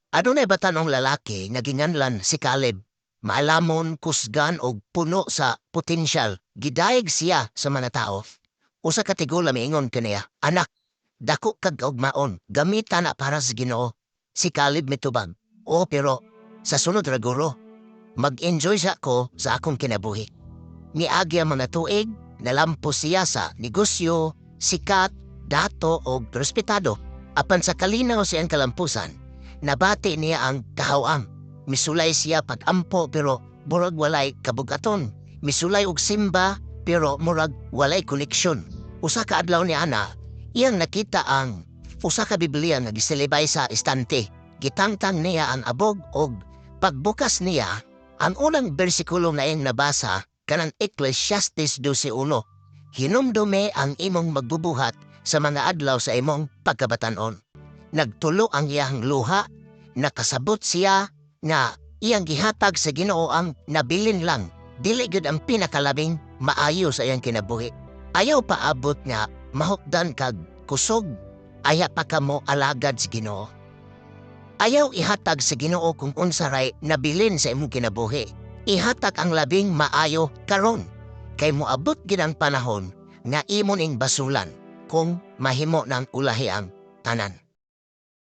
Adunay batanong lalaki nga ginganlan si Caleb. Maalamon, kusgan og puno sa potensyal. Gidayeg siya sa mga tao. Usa ka tigula miingon kaniya, "Anak, dako kag kaugmaon, gamita na para sa Ginoo." Si Caleb mitubag, "O pero sa sunod ra guro, mag-enjoy siya ko sa akong kinabuhi." Niagi ang mga tuig, nalampos siya sa negosyo, sikat, dato o respetado. Apan sa kalinaw siyang kalampusan, nabati niya ang kahawang. Misulay siya pag-ampo pero murag walay kabugaton. Misulay og simba pero murag walay koneksyon. Usa ka adlaw ni ana, iyang nakita ang usa ka Biblia nga gisilibay sa istante. Gitangtang niya ang abog og pagbukas niya, ang unang bersikulo na iyang nabasa kanang Ecclesiastes 12:1. Hinumdume ang imong magbubuhat sa mga adlaw sa imong pagkabatanon. Nagtulo ang iyang luha, nakasabot siya nga iyang gihatag sa Ginoo ang nabilin lang, dili gud ang pinakalabing maayo sa iyang kinabuhi. Ayaw paabot nga mahukdan kag kusog, aya pa kamo alagad sa Ginoo. Ayaw ihatag sa Ginoo kung unsa ray nabilin sa imong kinabuhi. Ihatag ang labing maayo karon, kay moabot gid ang panahon nga imo ning basulan kung mahimo ng ulahi ang tanan.